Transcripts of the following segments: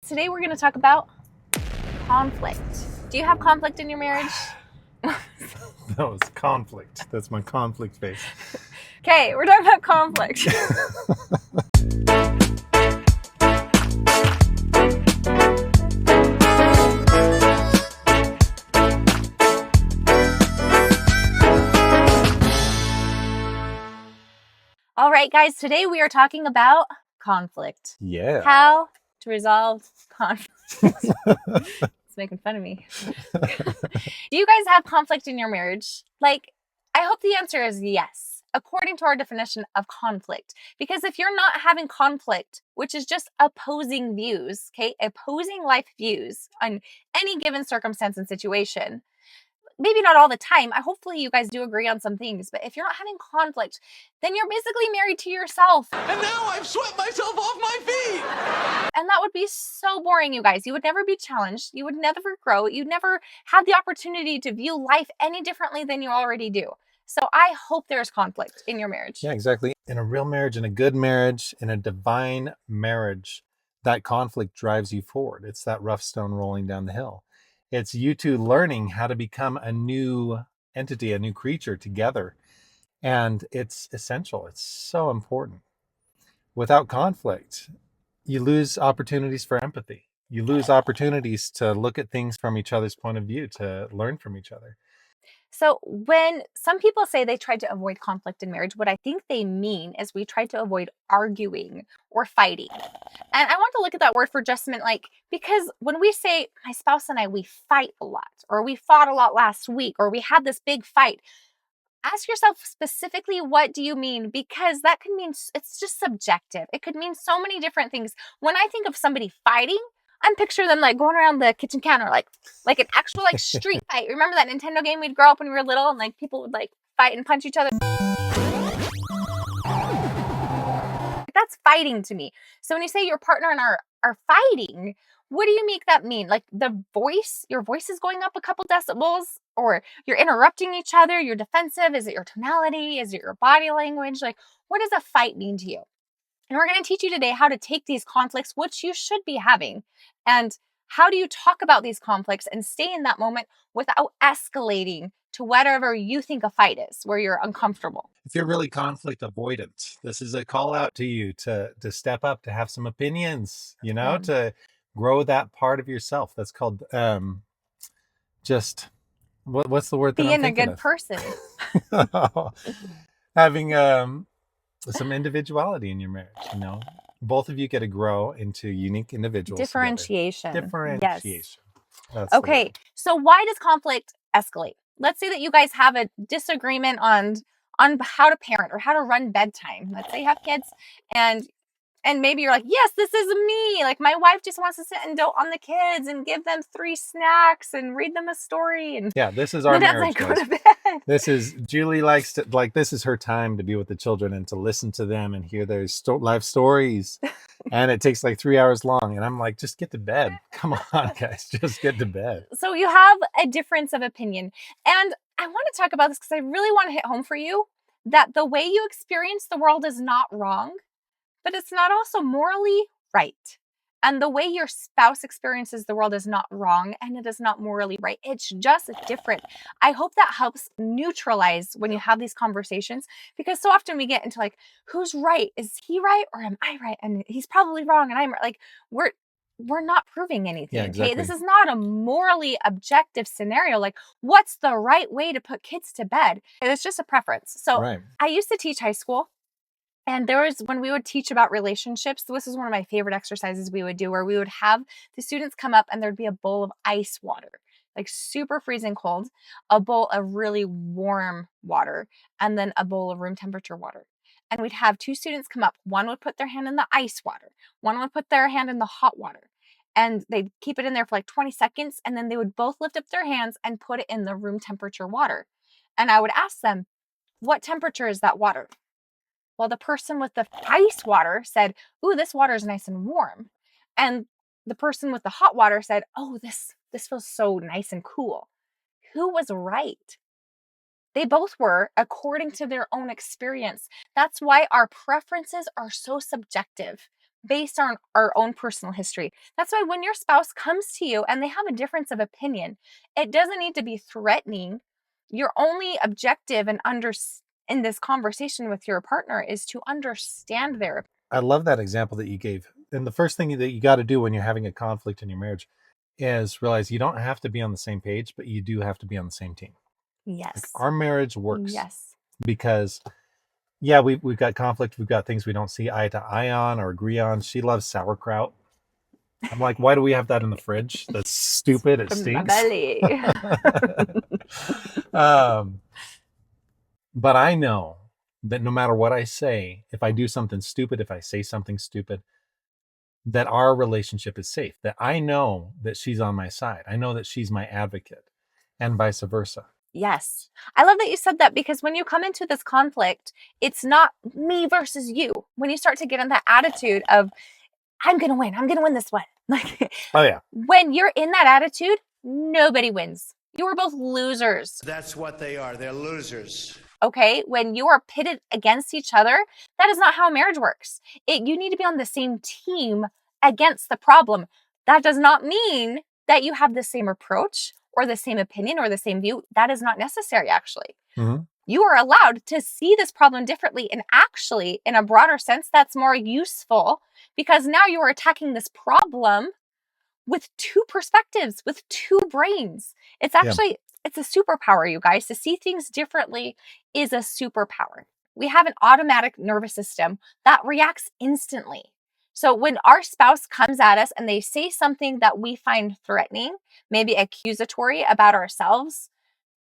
Today we're going to talk about conflict. Do you have conflict in your marriage? No, it's conflict. That's my conflict face. Okay, we're talking about conflict. All right, guys, today we are talking about conflict. Yeah. How to resolve conflict. It's making fun of me. Do you guys have conflict in your marriage? I hope the answer is yes, according to our definition of conflict. Because if you're not having conflict, which is just opposing views, okay, opposing life views on any given circumstance and situation, maybe not all the time. Hopefully you guys do agree on some things, but if you're not having conflict, then you're basically married to yourself. And now I've swept myself off my feet. And that would be so boring, you guys. You would never be challenged. You would never grow. You'd never have the opportunity to view life any differently than you already do. So I hope there's conflict in your marriage. Yeah, exactly. In a real marriage, in a good marriage, in a divine marriage, that conflict drives you forward. It's that rough stone rolling down the hill. It's you two learning how to become a new entity, a new creature together. And it's essential. It's so important. Without conflict, you lose opportunities for empathy. You lose opportunities to look at things from each other's point of view, to learn from each other. So when some people say they tried to avoid conflict in marriage, what I think they mean is we tried to avoid arguing or fighting. And I want to look at that word for just a minute, because when we say my spouse and I, we fight a lot, or we fought a lot last week, or we had this big fight, ask yourself specifically, what do you mean? Because that could mean, it's just subjective. It could mean so many different things. When I think of somebody fighting, I'm picturing them going around the kitchen counter, like an actual street fight. Remember that Nintendo game we'd grow up when we were little and people would fight and punch each other? That's fighting to me. So when you say your partner and are fighting, what do you make that mean? Your voice is going up a couple decibels, or you're interrupting each other, you're defensive? Is it your tonality? Is it your body language? What does a fight mean to you? And we're going to teach you today how to take these conflicts, which you should be having, and how do you talk about these conflicts and stay in that moment without escalating to whatever you think a fight is, where you're uncomfortable. If you're really conflict avoidant, this is a call out to you to step up, to have some opinions, to grow that part of yourself. That's called what's the word that being I'm thinking a good of? person. Having some individuality in your marriage. Both of you get to grow into unique individuals. Differentiation. Yes. Okay, so why does conflict escalate? Let's say that you guys have a disagreement on how to parent or how to run bedtime. Let's say you have kids and maybe you're like, yes, this is me. My wife just wants to sit and dote on the kids and give them 3 snacks and read them a story. And yeah, this is our marriage. Go to bed. This is Julie likes to this is her time to be with the children and to listen to them and hear their life stories. And it takes 3 hours long. And I'm like, just get to bed. Come on, guys, just get to bed. So you have a difference of opinion. And I want to talk about this because I really want to hit home for you that the way you experience the world is not wrong, but it's not also morally right. And the way your spouse experiences the world is not wrong and it is not morally right. It's just different. I hope that helps neutralize when you have these conversations, because so often we get into who's right? Is he right or am I right? And he's probably wrong and I'm right. We're not proving anything. Yeah, exactly. Okay? This is not a morally objective scenario. What's the right way to put kids to bed? It's just a preference. So right. I used to teach high school. And when we would teach about relationships, this is one of my favorite exercises we would do, where we would have the students come up and there'd be a bowl of ice water, super freezing cold, a bowl of really warm water, and then a bowl of room temperature water. And we'd have 2 students come up. One would put their hand in the ice water. One would put their hand in the hot water. And they'd keep it in there for 20 seconds. And then they would both lift up their hands and put it in the room temperature water. And I would ask them, what temperature is that water? Well, the person with the ice water said, ooh, this water is nice and warm. And the person with the hot water said, oh, this feels so nice and cool. Who was right? They both were, according to their own experience. That's why our preferences are so subjective. based on our own personal history. That's why when your spouse comes to you and they have a difference of opinion, it doesn't need to be threatening. Your only objective in this conversation with your partner is to understand their opinion. I love that example that you gave. And the first thing that you got to do when you're having a conflict in your marriage is realize you don't have to be on the same page, but you do have to be on the same team. Like Yes. our marriage works Yes. because yeah, we've got conflict. We've got things we don't see eye to eye on or agree on. She loves sauerkraut. I'm like, why do we have that in the fridge? That's stupid. It From my stinks. belly. um, but I know that no matter what I say, if I do something stupid, if I say something stupid, that our relationship is safe. That I know that she's on my side. I know that she's my advocate, and vice versa. Yes. I love that you said that, because when you come into this conflict, it's not me versus you. When you start to get in that attitude of, I'm going to win this one. Like, Oh yeah. when you're in that attitude, nobody wins. You are both losers. That's what they are. They're losers. Okay? When you are pitted against each other, that is not how marriage works. You need to be on the same team against the problem. That does not mean that you have the same approach or the same opinion or the same view. That is not necessary, actually. Mm-hmm. You are allowed to see this problem differently, and actually, in a broader sense, that's more useful, because now you are attacking this problem with two perspectives, with two brains. It's actually, it's a superpower, you guys. To see things differently is a superpower. We have an automatic nervous system that reacts instantly. So when our spouse comes at us and they say something that we find threatening, maybe accusatory about ourselves,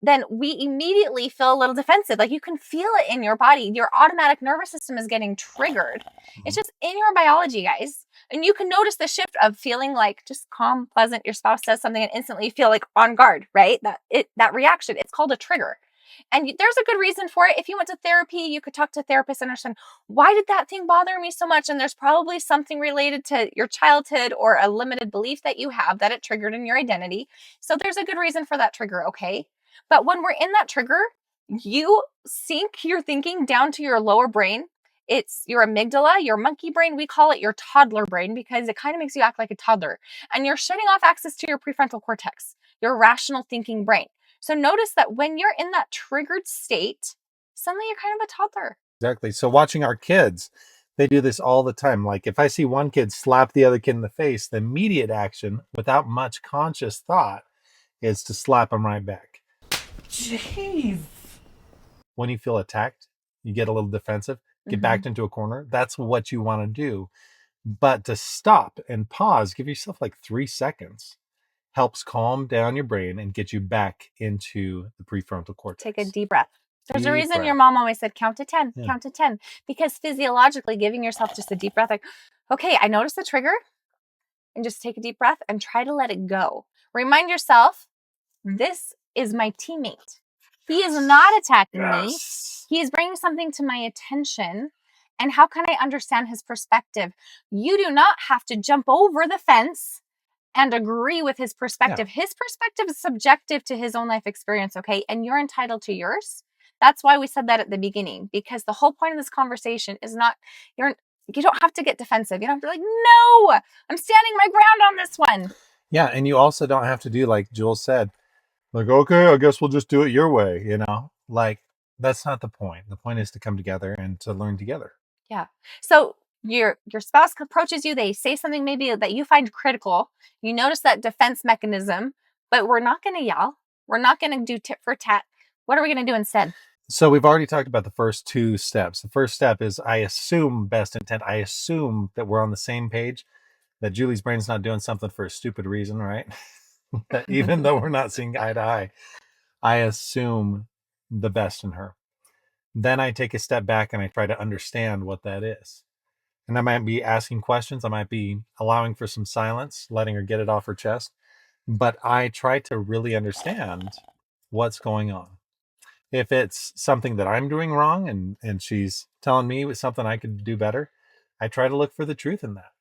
then we immediately feel a little defensive. Like, you can feel it in your body. Your automatic nervous system is getting triggered. It's just in your biology, guys. And you can notice the shift of feeling like just calm, pleasant. Your spouse says something and instantly you feel like on guard, right? That reaction, it's called a trigger. And there's a good reason for it. If you went to therapy, you could talk to therapists and understand, why did that thing bother me so much? And there's probably something related to your childhood or a limited belief that you have that it triggered in your identity. So there's a good reason for that trigger, okay? But when we're in that trigger, you sink your thinking down to your lower brain. It's your amygdala, your monkey brain. We call it your toddler brain because it kind of makes you act like a toddler. And you're shutting off access to your prefrontal cortex, your rational thinking brain. So notice that when you're in that triggered state, suddenly you're kind of a toddler. Exactly. So watching our kids, they do this all the time. Like if I see one kid slap the other kid in the face, the immediate action without much conscious thought is to slap them right back. Jeez. When you feel attacked, you get a little defensive, get backed into a corner. That's what you want to do. But to stop and pause, give yourself like 3 seconds, helps calm down your brain and get you back into the prefrontal cortex. Take a deep breath. There's a Deep reason breath. your mom always said count to 10, Yeah. count to 10. Because physiologically, giving yourself just a deep breath, like, okay, I noticed the trigger, and just take a deep breath and try to let it go. Remind yourself, this is my teammate. He is not attacking me. He is bringing something to my attention. And how can I understand his perspective? You do not have to jump over the fence and agree with his perspective. His perspective is subjective to his own life experience, okay? And you're entitled to yours. That's why we said that at the beginning, because the whole point of this conversation is not, you don't have to get defensive. You don't have to be like, no, I'm standing my ground on this one. Yeah, and you also don't have to do like Jules said, like, okay, I guess we'll just do it your way, you know? Like, that's not the point. The point is to come together and to learn together. Yeah. So your spouse approaches you, they say something maybe that you find critical. You notice that defense mechanism, but we're not going to yell. We're not going to do tit for tat. What are we going to do instead? So we've already talked about the first 2 steps. The first step is I assume best intent. I assume that we're on the same page, that Julie's brain's not doing something for a stupid reason, right? That even though we're not seeing eye to eye, I assume the best in her. Then I take a step back and I try to understand what that is. And I might be asking questions. I might be allowing for some silence, letting her get it off her chest. But I try to really understand what's going on. If it's something that I'm doing wrong and she's telling me it's something I could do better, I try to look for the truth in that.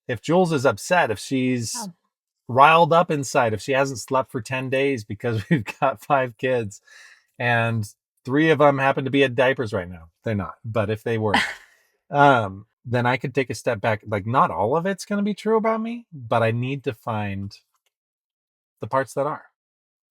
If Jules is upset, if she's riled up inside, if she hasn't slept for 10 days because we've got 5 kids and 3 of them happen to be at diapers right now, they're not, but if they were, then I could take a step back. Like, not all of it's going to be true about me, but I need to find the parts that are.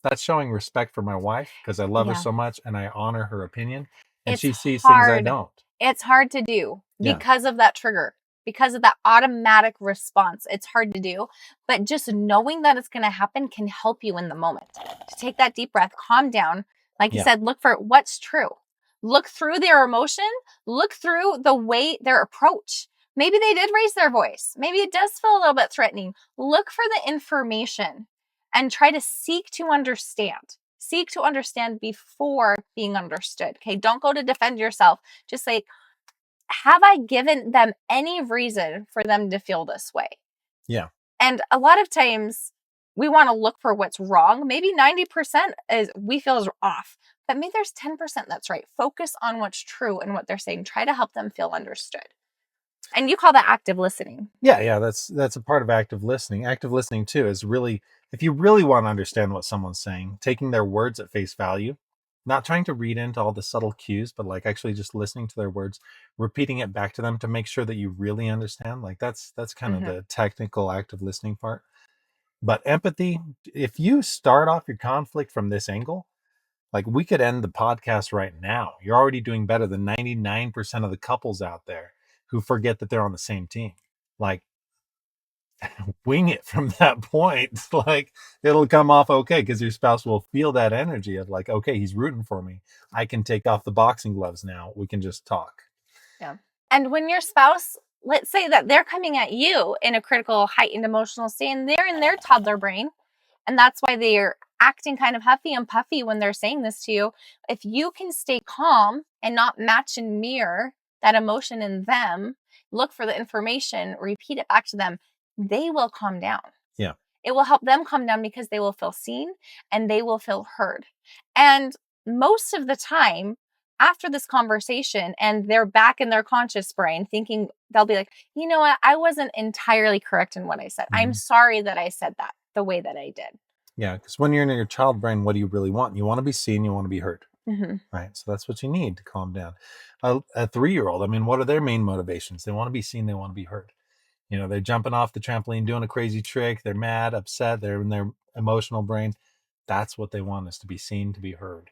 That's showing respect for my wife because I love her Yeah. so much and I honor her opinion, and It's she sees things I hard. don't. It's hard to do Yeah. because of that trigger, because of that automatic response. It's hard to do, but just knowing that it's going to happen can help you in the moment. To take that deep breath, calm down. Like you Yeah. said, look for what's true. Look through their emotion, look through the way their approach. Maybe they did raise their voice. Maybe it does feel a little bit threatening. Look for the information and try to seek to understand. Seek to understand before being understood. Okay, don't go to defend yourself. Just like, have I given them any reason for them to feel this way? Yeah. And a lot of times we want to look for what's wrong. Maybe 90% is we feel is off, but maybe there's 10% that's right. Focus on what's true and what they're saying. Try to help them feel understood. And you call that active listening. Yeah, that's a part of active listening. Active listening too is really, if you really want to understand what someone's saying, taking their words at face value, not trying to read into all the subtle cues, but like actually just listening to their words, repeating it back to them to make sure that you really understand. Like that's kind of the technical active listening part. But empathy, if you start off your conflict from this angle, like we could end the podcast right now. You're already doing better than 99% of the couples out there who forget that they're on the same team. Like, wing it from that point. Like, it'll come off okay because your spouse will feel that energy of like, okay, he's rooting for me. I can take off the boxing gloves now. We can just talk. Yeah. And when your spouse, let's say that they're coming at you in a critical, heightened emotional state, and they're in their toddler brain, and that's why they're acting kind of huffy and puffy when they're saying this to you. If you can stay calm and not match and mirror that emotion in them, look for the information, repeat it back to them, they will calm down. Yeah. It will help them calm down because they will feel seen and they will feel heard. And most of the time, after this conversation and they're back in their conscious brain thinking, they'll be like, you know what? I wasn't entirely correct in what I said. I'm sorry that I said that the way that I did. Yeah. Because when you're in your child brain, what do you really want? You want to be seen, you want to be heard. Mm-hmm. Right. So that's what you need to calm down. A 3-year-old, I mean, what are their main motivations? They want to be seen, they want to be heard. You know, they're jumping off the trampoline, doing a crazy trick. They're mad, upset. They're in their emotional brain. That's what they want, is to be seen, to be heard.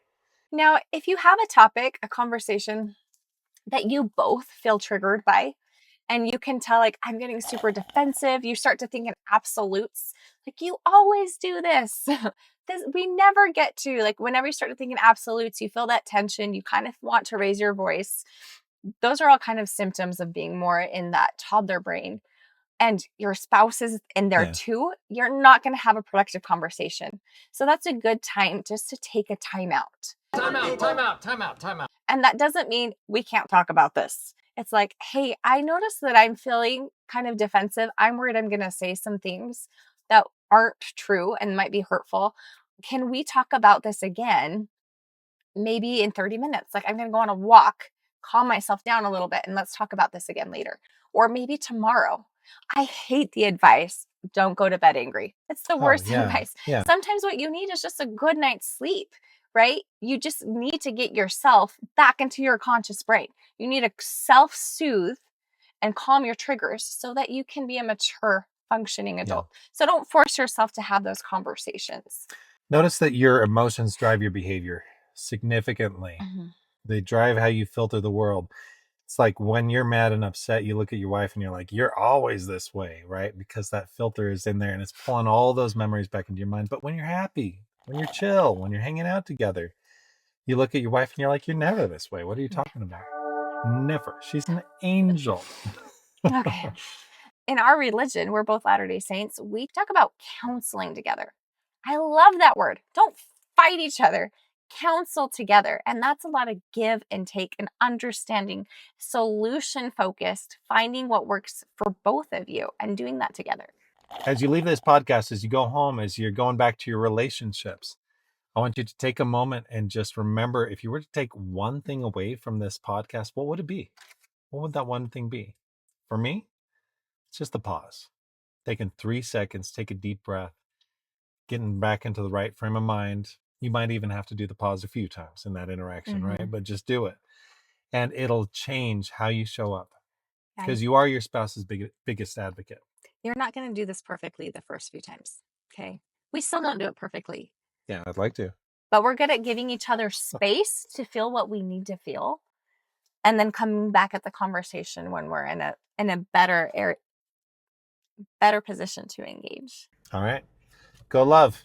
Now, if you have a topic, a conversation that you both feel triggered by, and you can tell, like, I'm getting super defensive, you start to think in absolutes, like, you always do this. We never get to, like, whenever you start to think in absolutes, you feel that tension, you kind of want to raise your voice. Those are all kind of symptoms of being more in that toddler brain. And your spouse is in there too, you're not going to have a productive conversation. So that's a good time just to take a timeout. Time out. And that doesn't mean we can't talk about this. It's like, hey, I noticed that I'm feeling kind of defensive. I'm worried I'm going to say some things that aren't true and might be hurtful. Can we talk about this again? Maybe in 30 minutes. Like, I'm going to go on a walk, calm myself down a little bit, and let's talk about this again later. Or maybe tomorrow. I hate the advice, don't go to bed angry. It's the worst advice. Yeah. Sometimes what you need is just a good night's sleep, right? You just need to get yourself back into your conscious brain. You need to self-soothe and calm your triggers so that you can be a mature, functioning adult. So don't force yourself to have those conversations. Notice that your emotions drive your behavior significantly. Mm-hmm. They drive how you filter the world. It's like when you're mad and upset, you look at your wife and you're like, you're always this way, right? Because that filter is in there and it's pulling all those memories back into your mind. But when you're happy, when you're chill, when you're hanging out together, you look at your wife and you're like, you're never this way. What are you talking about? Never. She's an angel. Okay. In our religion, we're both Latter-day Saints, we talk about counseling together. I love that word. Don't fight each other. Counsel together. And that's a lot of give and take and understanding, solution focused, finding what works for both of you and doing that together. As you leave this podcast, as you go home, as you're going back to your relationships, I want you to take a moment and just remember, if you were to take one thing away from this podcast, what would it be? What would that one thing be? For me, it's just the pause. Taking 3 seconds, take a deep breath, getting back into the right frame of mind. You might even have to do the pause a few times in that interaction, right? But just do it. And it'll change how you show up. because you are your spouse's biggest advocate. You're not going to do this perfectly the first few times. Okay. We still don't do it perfectly, Yeah, I'd like to. but we're good at giving each other space to feel what we need to feel, and then coming back at the conversation when we're in a better position to engage. All right. Go love.